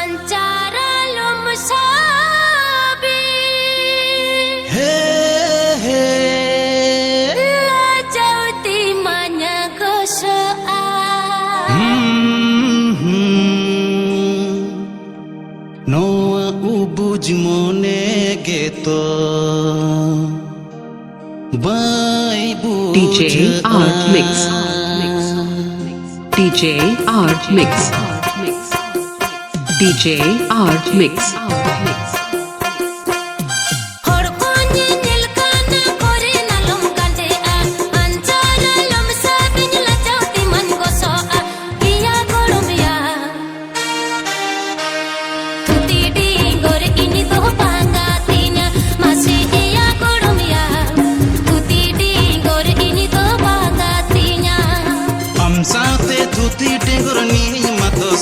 Pancaralum sabi Lajauti manya gosoa Noa ubuj mone geto DJ Art Mix. DJ Art Mix. DJ Art Mix.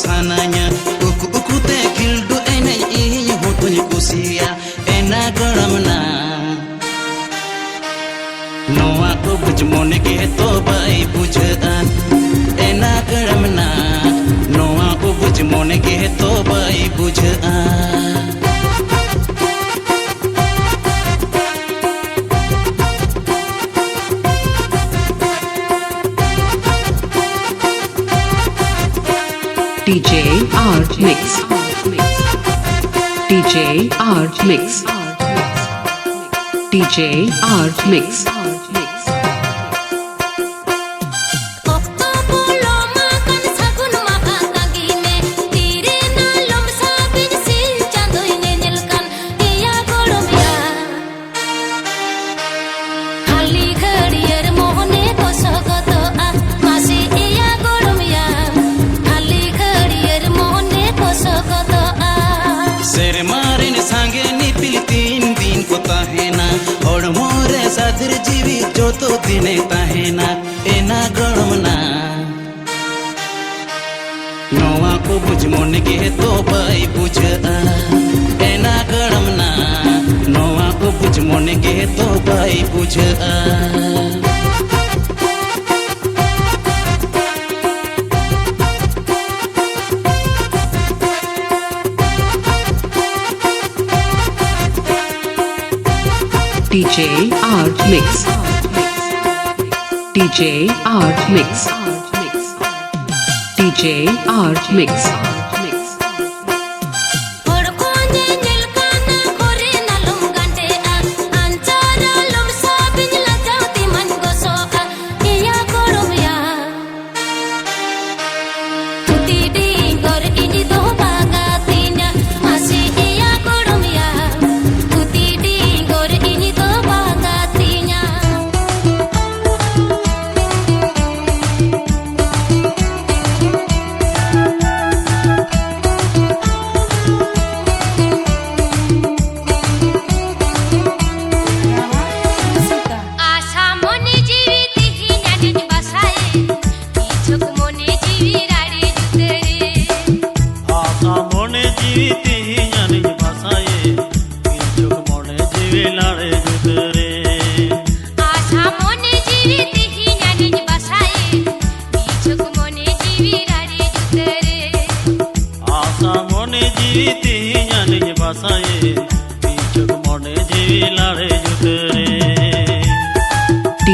Sananya uku te kildu ene i hotunya kusia ena garamna noa ko bujmone ke to bai bujaan ena garamna noa ko bujmone ke to bai bujaan DJ Art Mix. DJ Art Mix. DJ Art Mix. Sathar जीवी जो तो दिने ताहेना एना गणमना नोआ को बुझ मोने के तो भाई बुझा एना गणमना नोआ को बुझ मोने के तो भाई बुझा DJ Art Mix. DJ Art Mix. DJ Art Mix.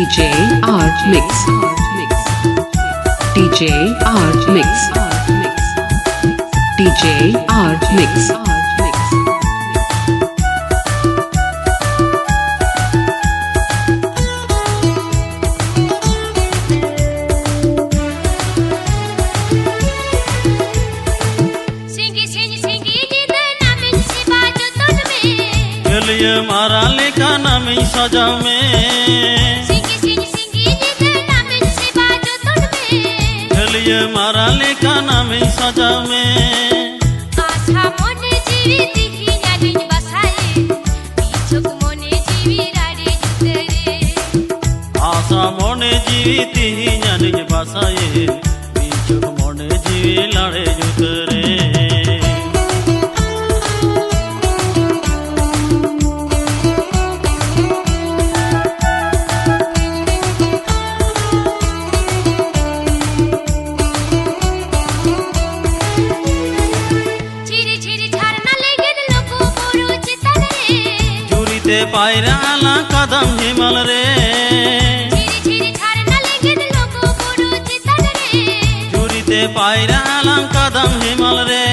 DJ Art Mix. DJ Art Mix. DJ Art Mix. मारा लेका नाम सजा में चलिए मारा लेका नाम सजा में आशा मोने जीविती जाने बसाए बीचक मोने जीवी लड़े जुतरे পায়রা আলা কাদম হিমাল রে ঝিরি ঝিরি ঝারনা লেগে লোক বড় চিতান রে চুরিতে পায়রা আলা কাদম হিমাল রে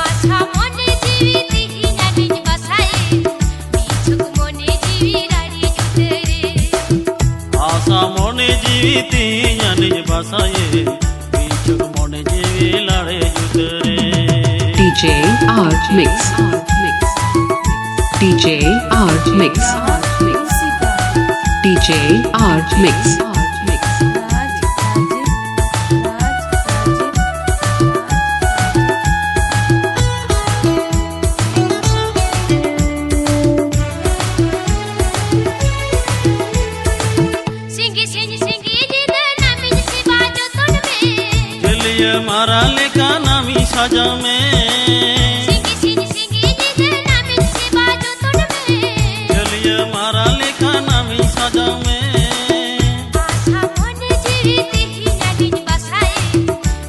আশা মনে জীবিতি হিনাবিন বাসায় বিছুক মনে জীবি রাড়ি জুতে রে আশা মনে জীবিতি জানিস বাসায়ে বিছুক মনে জীবি লাড়ে জুতে রে DJ Art Mix. DJ Art Mix. DJ Art Mix. सिंगी सिंगी सिंगी जिद नामिन से बाजो तुन में चलिए मारा लेका नामी साजा में सिंगी सिंगी सिंगी जिद नामिन से बाजो तुन में चलिए मारा लेका नामी साजा में आशा मने जीविति हिनाबिन बासाय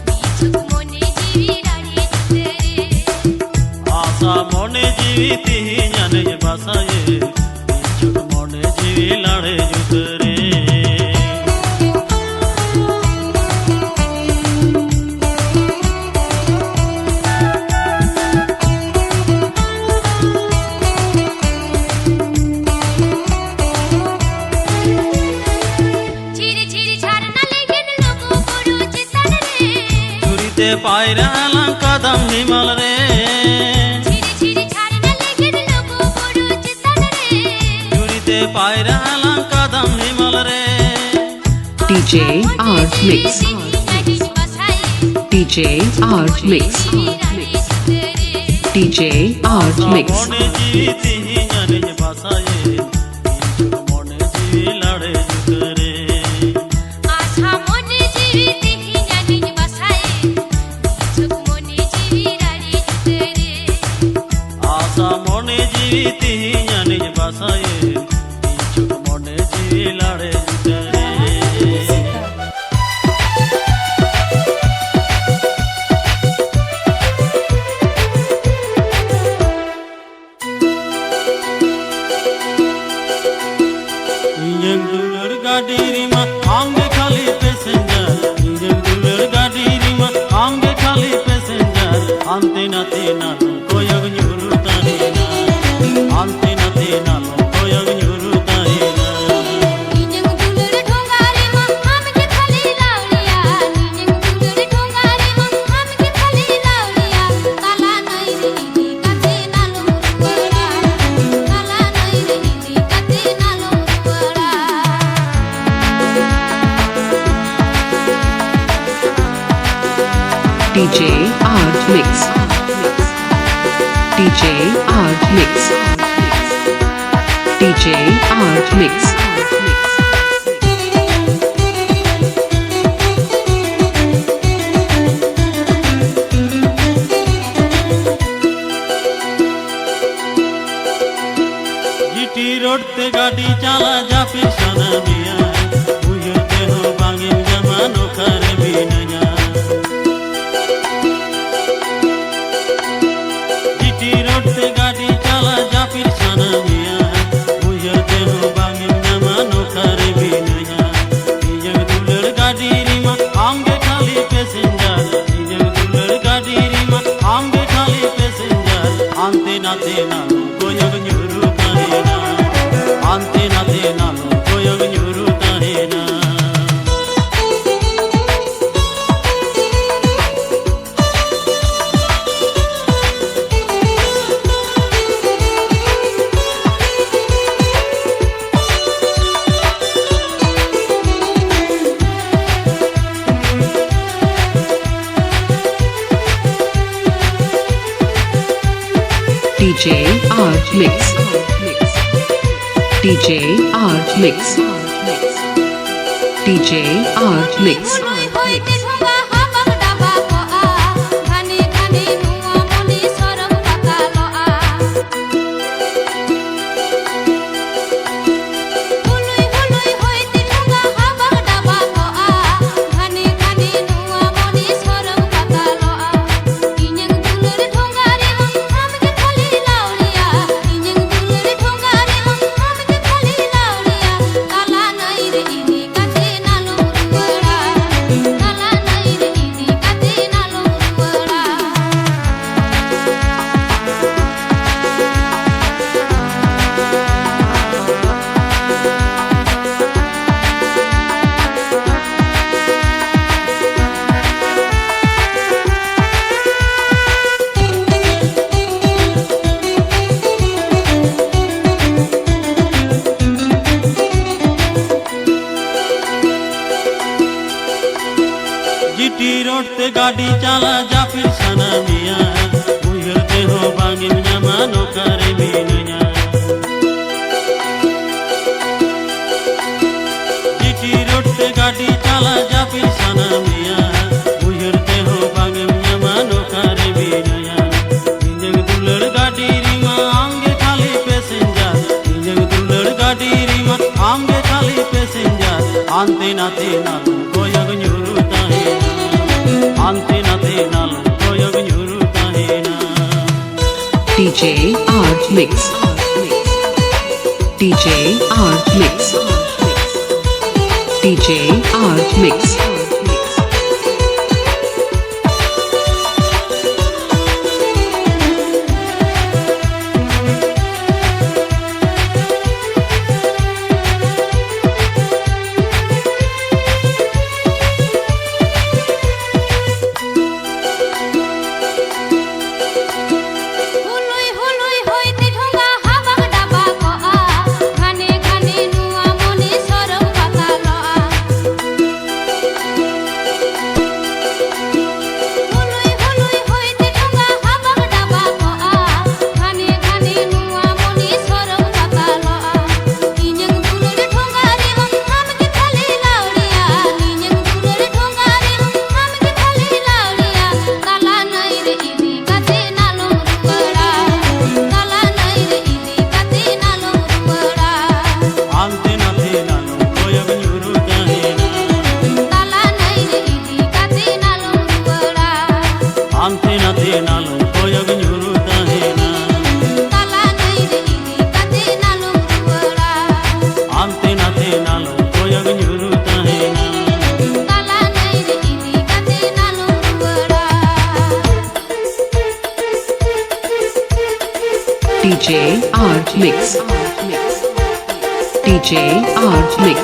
बिछुक मने जीवी राड़ी जुते रे आशा मने जीविति জানে বাসায়ে বিছুক মনে জীবি লাড়ে জুতে রে ঝিরি ঝিরি ঝারনা লেগে লোক বড় চিতান রে চুরিতে পায়রা আলা কাদম হিমাল রে ঝিরি ঝিরি ঝারনা লেগে লোক বড় চিতান রে চুরিতে পায়রা আলা কাদম হিমাল রে DJ Art Mix. DJ Art Mix. DJ Art Mix. মনে জীবিতি জানিস বাসায়ে বিছুক মনে জীবি লাড়ে জুতে রে আশা মনে জীবিতি হিনাবিন বাসায় বিছুক মনে জীবি রাড়ি জুতে রে আশা মনে জীবিতি জানিস বাসায়ে বিছুক মনে জীবি লাড়ে জুতে রে इंजन दुलर गाड़ी रीमा आंगे खाली पैसेंजर इंजन दुलर गाड़ी रीमा आंगे खाली पैसेंजर आंते नाते नालो कोयग न्यूरुता हेना आंते नाते नालो कोयग न्यूरुता हेना निजंग दुलर ढोंगारे मा हमके खाली लावलिया निजंग दुलर ढोंगारे मा हमके खाली लावलिया काला नहीं रही काते नालो मुरवड़ा काला नहीं रही काते नालो मुरवड़ा DJ Art Mix. DJ Art Mix. DJ Art Mix. GT road ते गाड़ी चला जा फिर सना मिया बुझते हो बांगे जमानो खरे भी नया जीटी रोड ते गाड़ी चला जा फिर सना मिया बुझते हो बांगे जमानो खरे भी नया इंजन दुलर गाड़ी रीमा आंगे खाली पैसेंजर इंजन दुलर गाड़ी रीमा आंगे खाली पैसेंजर आंते नाते नालो कोयग न्यूरुता हेना आंते नाते नालो कोयग न्यूरुता हेना DJ Art Mix. DJ Art Mix. DJ Art Mix. মুনুই হইতে ঢোঙা হাবাক ডাবা কোয়া ঘানে ঘানে নুয়া মনে সরম পাকা লআ মুনুই মুনুই হইতে ঢোঙা হাবাক ডাবা কোয়া ঘানে ঘানে নুয়া মনে সরম পাকা লআ ইঞ্জং দুলর ঢোঙারে মা আমকে খালি লাউলিয়া ইঞ্জং দুলর ঢোঙারে गाड़ी चाला जाफिर साना मिया उयहर तेहो बांगिम ᱧᱟᱢᱟ नौकारे मिनया जीटी रोड पे गाड़ी चाला जाफिर साना मिया उयहर तेहो बांगिम ᱧᱟᱢᱟ नौकारे मिनया इंजन दुलड़ गाड़ी रीमा आमगे खाली पैसेंजर इंजन दुलड़ गाड़ी रीमा आमगे खाली पैसेंजर आंते नाते नालू गोयग nyuru tahena ante nate nalu goyog nyuru tahena DJ Art Mix. DJ Art Mix. DJ Art Mix. হুলুই হুলুই হইতে ঢোঙা হাবাং ডাবা কআ ঘানে ঘানে নুয়া মনি সরম পাতা লআ হুলুই হুলুই হইতে ঢোঙা হাবাং ডাবা কআ ঘানে ঘানে নুয়া মনি সরম পাতা লআ নিঞ্জং দুলড় ঢোঙা রে হামকে খালি লাউড়িয়া নিঞ্জং দুলড় ঢোঙা রে হামকে খালি লাউড়িয়া তালা নাই রে ইদি কাতে নালম রুয়াড়া তালা নাই রে ইদি কাতে নালম রুয়াড়া ante nate nalu goyog nyuru tahena তালা নাই রে ইদি কাতে নালম রুয়াড়া ante nate nalu goyog nyuru tahena তালা নাই রে ইদি কাতে নালম রুয়াড়া ante nate nalu goyog nyuru tahena তালা নাই রে ইদি কাতে নালম রুয়াড়া DJ Art Mix. DJ Art Mix.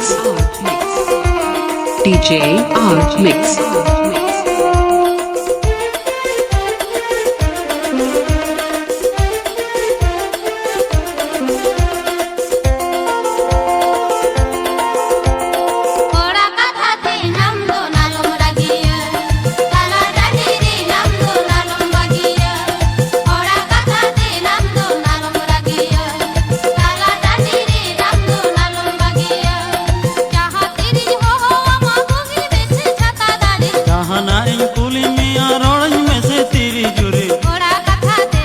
DJ Art Mix. ওড়া কথাতে নাম দো নালম রাগিয়া তালা ডানি রে নাম দো নালম বাগিয়া ওড়া কথাতে নাম দো নালম রাগিয়া তালা ডানি রে নাম দো নালম বাগিয়া যাহা তিরি হো আমা ভুগি বেশে ছাতা দাড়ি jahana in kuli miya roড় में से तेरी जुरे ওড়া কথাতে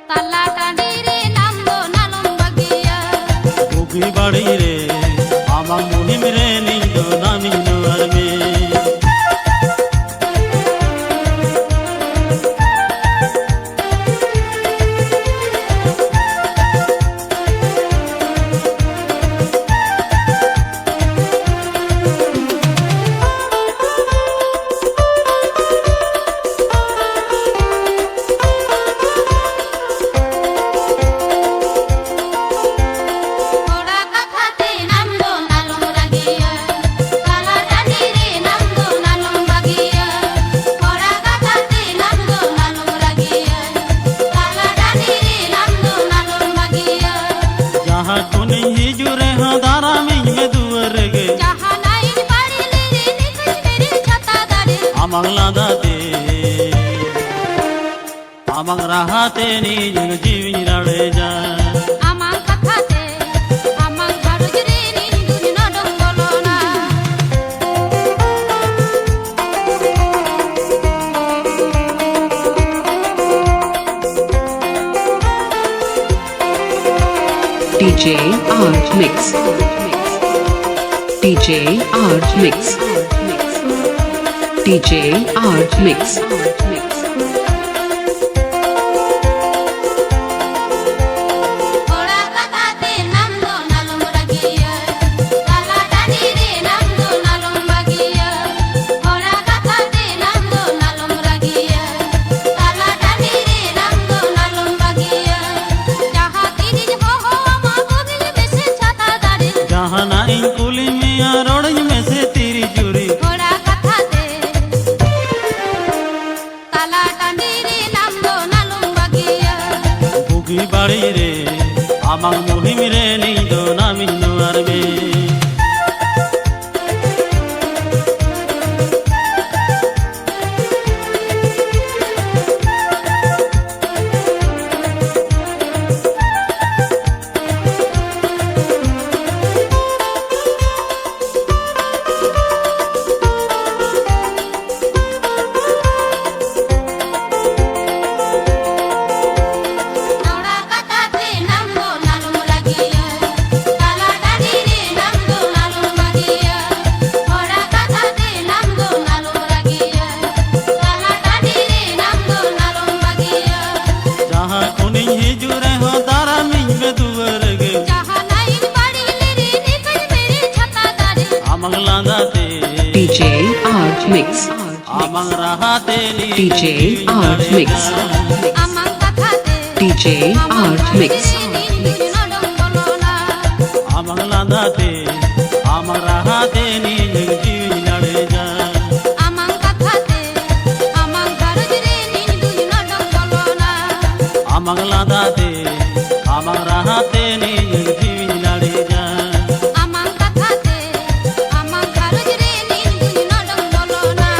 তালা ডানি রে নাম দো নালম বাগিয়া उगी बाड़ी रे आमा मुहिम रे निंदो नामी नुआर में ওড়া কথাতে নাম দো নালম রাগিয়া তালা ডানি রে নাম দো নালম বাগিয়া ওড়া কথাতে নাম দো নালম রাগিয়া তালা ডানি রে নাম দো নালম বাগিয়া जहाँ कोनी ही जुरे हाँ दारा में दुअर गे যাহা নাইন বাড়িলে রে নিখুঁজ মেরে ছাতা দাঁড়ে आमंग लादा ते आमंग राहते नी जग जीवी रड़े जा আমার কথাতে আমার ঘাড় রে নিন্দুন নডং বলনা DJ Art Mix. DJ Art Mix. DJ Art Mix. ওড়া কথাতে নাম দো নালম রাগিয়া তালা ডানি রে নাম দো নালম বাগিয়া ওড়া কথাতে নাম দো নালম রাগিয়া তালা ডানি রে নাম দো নালম বাগিয়া যাহা তিরি হো আমা ভুগি বেশে ছাতা দাঁড়ে जहाँ ना इन कुली मिया रोड़ में से तेरी जुरी ওড়া কথাতে তালা ডানি রে নাম দো নালম বাগিয়া उगी बाड़ी रे आमंग मुहिम रे निंदो नामी नुआर में Mix. amang rahate ni DJ Art Mix. amang kathate DJ Art Mix. amang landate amang rahate ni jiwi lade ja amang kathate amang garjre nin dujna dongolona amang landate amang rahate ni jiwi lade ja amang kathate amang garjre nin dujna dongolona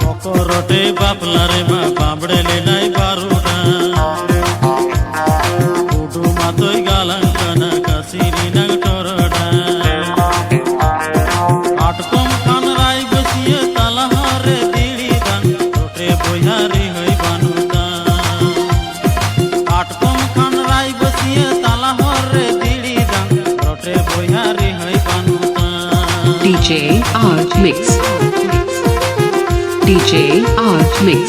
kokorote baplare ma pambre le nai baruda kudu matoi galankana kasiri nang toroda atkom khan rai basiye talahare dili dan tote boyari hoi banuda atkom khan rai basiye talahare dili dan tote boyari hoi banuda DJ Art Mix. DJ Art Mix.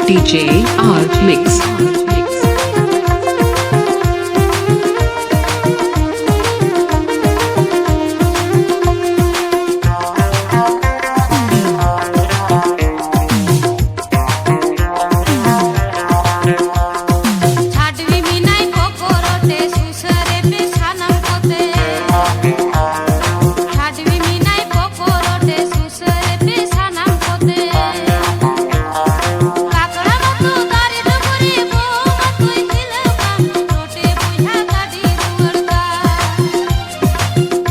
DJ Art Mix. ছাড়বি মিনাই কোকরোটে সুসরে পেছানাম কোতে ছাড়বি মিনাই কোকরোটে সুসরে পেছানাম কোতে কাকড়া মতো দাড়ি ডুবুরি বউ মতোই দিলকাম রোটে বুঝা গাড়ি রুড়কা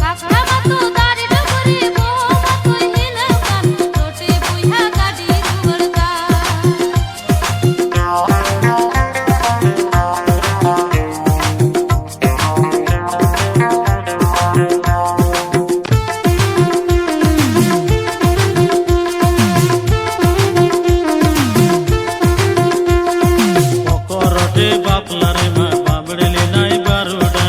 কাকড়া মতো দাড়ি ডুবুরি বউ মতোই দিলকাম রোটে বুঝা গাড়ি রুড়কা kokorote baplare ma pambre le nai baruda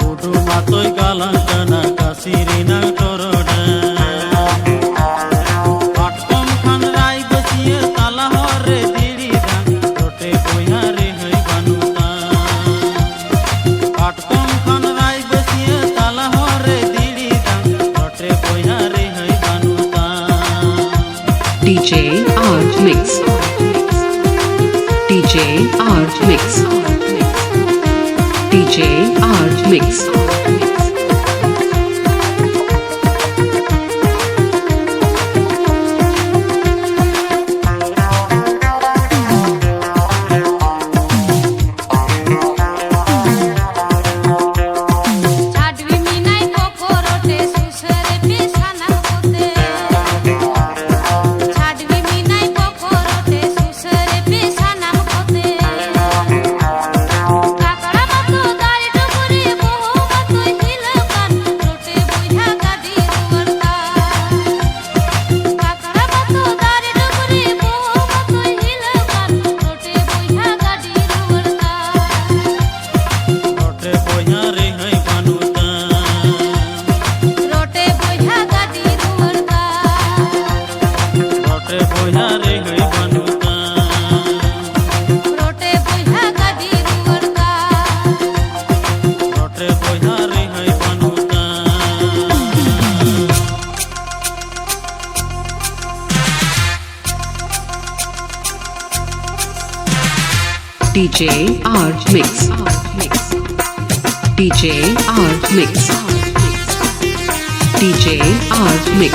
kudu matoi galankana kasiri nang toroda atkom khan rai basiye talahare dili dan tote boyare hoi banuta atkom khan rai basiye talahare dili dan tote boyare hoi banuta DJ Art Mix. DJ Art Mix. DJ Art Mix. ছাড়বি মিনাই কোকরোটে সুসরে পেছানাম কোতে ছাড়বি মিনাই কোকরোটে সুসরে পেছানাম কোতে কাকড়া মতো দাড়ি ডুবুরি বউ মতোই দিলকাম রোটে বুঝা গাড়ি রুড়কা কাকড়া মতো দাড়ি ডুবুরি বউ মতোই দিলকাম রোটে বুঝা গাড়ি রুড়কা tote boyare hoi banuta रोटे बुझा गाड़ी Rurka tote boyare hoi banuta रोटे बुझा गाड़ी Rurka tote boyare hoi banuta DJ Art Mix. DJ Art Mix. DJ Art Mix.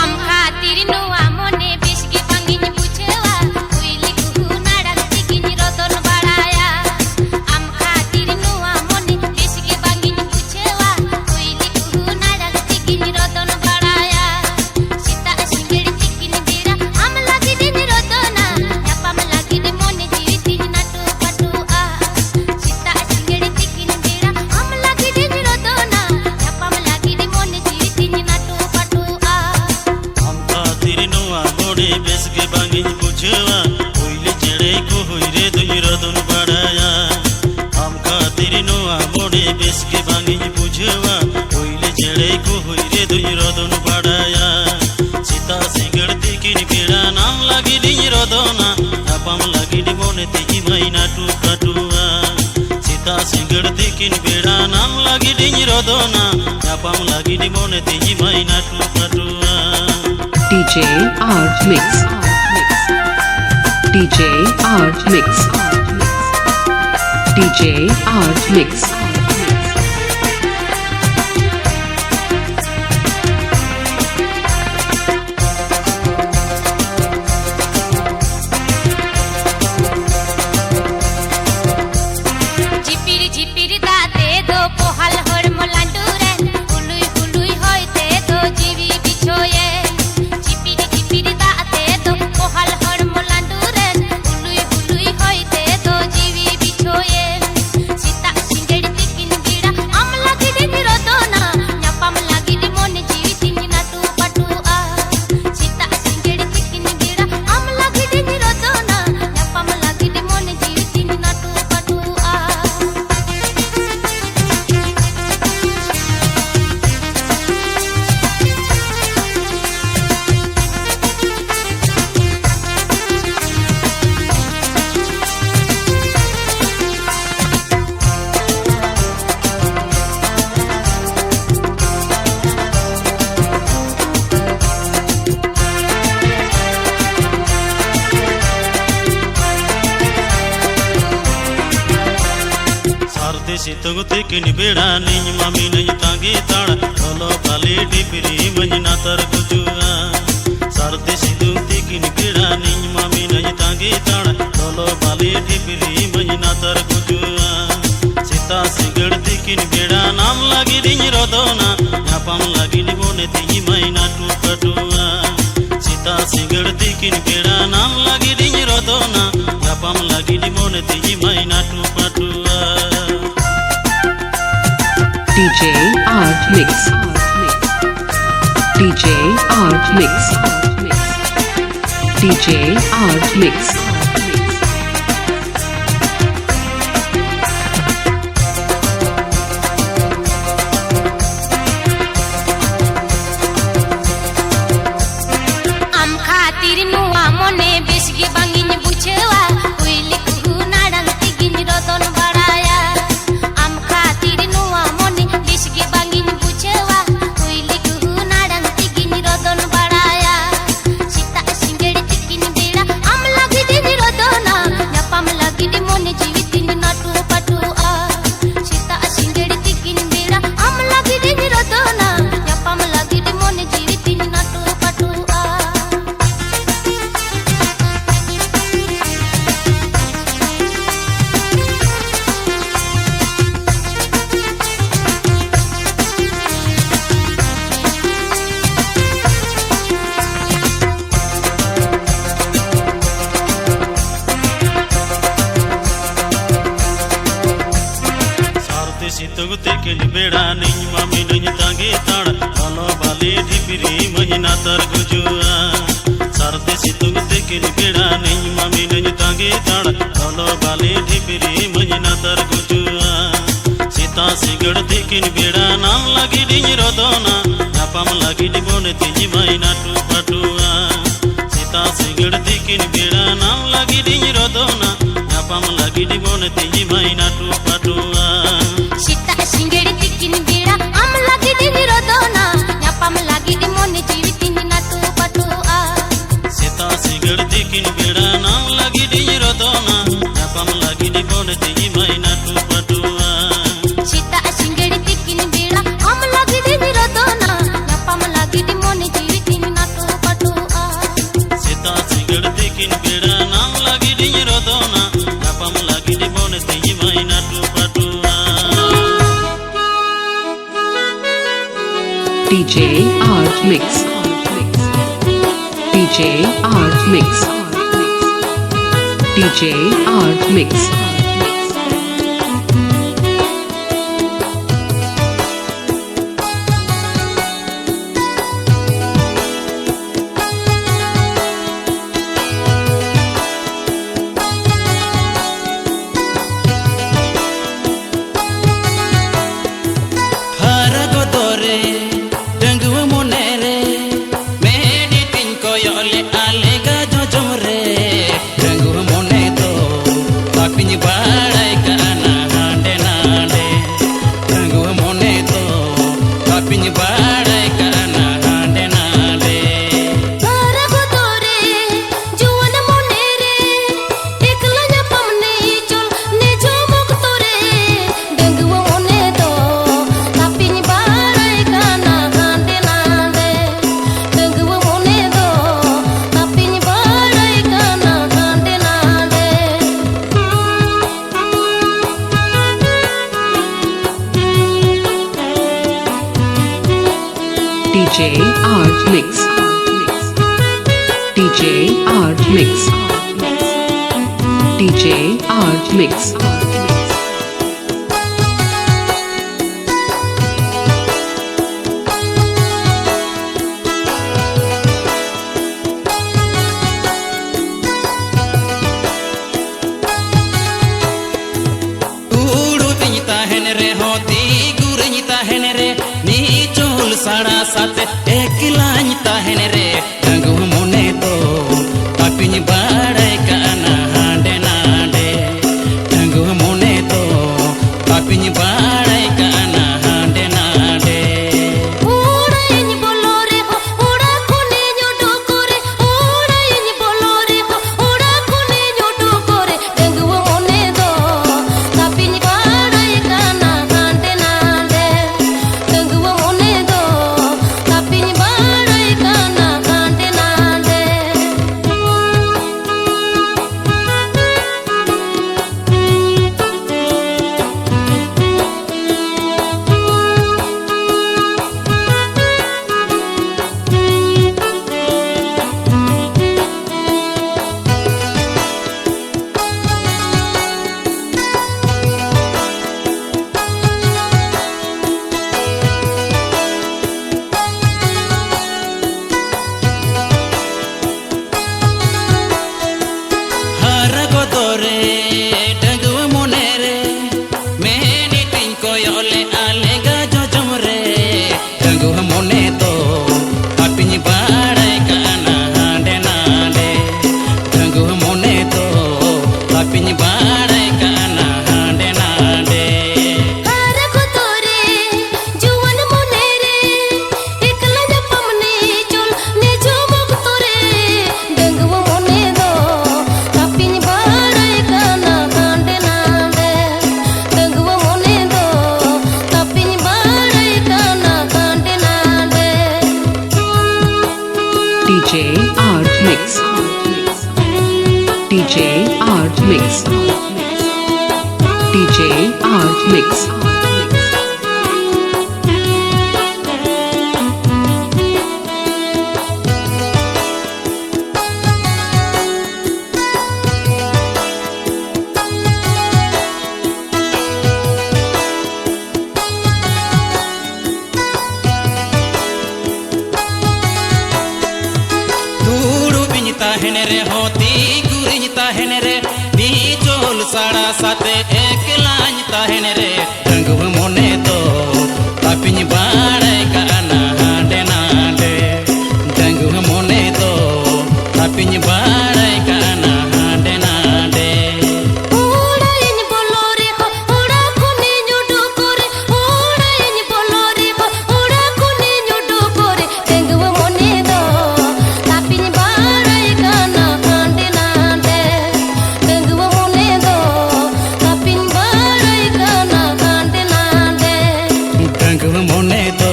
আম খাতির নোয়া মনে বিস্কি ভাঙা bangiñ bujewa oile jere ko hoire duñ rodon badaya sita singar tikin beda nam lagi diñ rodona apam lagi di mone tiji maina tu katua sita singar tikin beda nam lagi diñ rodona apam lagi di mone tiji maina tu katua DJ Art Mix. DJ Art Mix. DJ Art Mix. ঝিপির ঝিপির দাঁতে দো পোহাল হর মোলান্ডুরে হুলুই হুলুই হইতে দো GB বিছয়ে ঝিপির ঝিপির দাঁতে দো পোহাল হর মোলান্ডুরে হুলুই হুলুই হইতে দো GB বিছয়ে Sita সিংগের তিকিন বিড়া আম লাগিডি নিরদনা ন্যাপাম লাগিডি মনে GB তিন নাটু পাটু আ সীতা সিংগের তিকিন বিড়া আম লাগিডি নিরদনা ন্যাপাম লাগিডি মনে জিবি তিন নাটু পাটু আ sarde sitong tikin beda niñ mami nañ tangi tara tolo kali dipiri manjna tar kujua sarde sitong tikin beda niñ mami nañ tangi tara tolo kali dipiri manjna tar kujua sita singar tikin beda nam lagi diñ rodona yapam lagi di mone tiji maina tu katua sita singar tikin beda nam lagi diñ rodona yapam lagi di mone tiji maina tu katua DJ Art Mix. DJ Art Mix. DJ Art Mix. আম খাতির নুয়া মনে বেশগে বাঙ্গিন বুঝেওয়া Willy কুহু নাড়াং তিগিন রতন বাড়ায়া আম খাতির নুয়া মনে বেশগে বাঙ্গিন বুঝেওয়া Willy কুহু নাড়াং তিগিন রতন বাড়ায়া সীতা সিংগের তিকিন বেড়া আম লাগি দিন রতনা নাপাম লাগি দি মনে জিবি তিন নাটু পাটু আ সীতা সিংগের তিকিন বেড়া আম লাগি দিন রতনা নাপাম লাগি দি মনে জিবি তিন নাটু পাটু আ sarde sitong tikin beda niñ mami nañ tangi tara tolo bali dipiri manjna tar kujua sarde sitong tikin beda niñ mami nañ tangi tara tolo bali dipiri manjna tar kujua sita singar tikin beda nam lagi diñ rodona yapam lagi di mone tiji maina tu patua sita singar tikin beda nam lagi diñ rodona yapam lagi di mone tiji maina tu patua Sita সিংগের তিকিন বিড়া আম লাগি দিন রদনা নাপাম লাগি দি মনে GB তিন নাটু পাটু আ sita singar tikin beda nam lagi diñ rodona yapam lagi di mone tiji maina tu patua Sita সিংগের তিকিন বিড়া আম লাগি দিন রদনা নাপাম লাগি দি মনে জিবি তিন নাটু পাটু আ sita singar tikin beda nam lagi diñ rodona yapam lagi di mone tiji maina tu patua DJ Art Mix. DJ Art Mix. DJ Art Mix. DJ Art Mix. DJ Art Mix. DJ Art Mix. साड़ा साथ एकलाኝ ताहेन रे तंगु मोने तो पापिñ बाड़े काना हांडे नांडे तंगु मोने तो पापिñ बाड़े काना हांडे नांडे उड़ाइñ बोलो रे हो उड़ा कोने जोडो करे उड़ाइñ बोलो रे हो उड़ा कोने जोडो करे तंगु मोने दो पापिñ बाड़े काना हांडे नांडे तंगु मोने दो पापिñ बाड़े काना हांडे Nande DJ Art Mix. DJ Art Mix. DJ Art Mix. ताहेन रे होती गुरिñ ताहेन रे नी चोल साड़ा साथे एकलाñ ताहेन रे तंगु मोने तो पापिñ बाड़े काना हांडे नांडे तंगु मोने तो पापिñ बाड़े काना हांडे नांडे उड़ाइñ बोलो रे हो उड़ा कोने जोडो करे उड़ाइñ बोलो रे हो उड़ा कोने जोडो करे तंगु मोने दो पापिñ बाड़े काना हांडे नांडे तंगु मोने दो पापिñ बाड़े काना हांडे नांडे तंगु मोने तो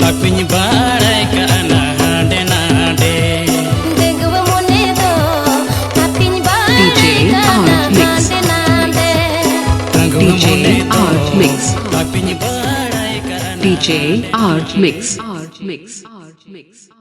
पापिñ बाड़े काना हांडे नांडे तंगु मोने दो पापिñ बाड़े काना हांडे नांडे DJ Art Mix. पापिñ बाड़े काना DJ Art Mix. Art Mix. Art Mix.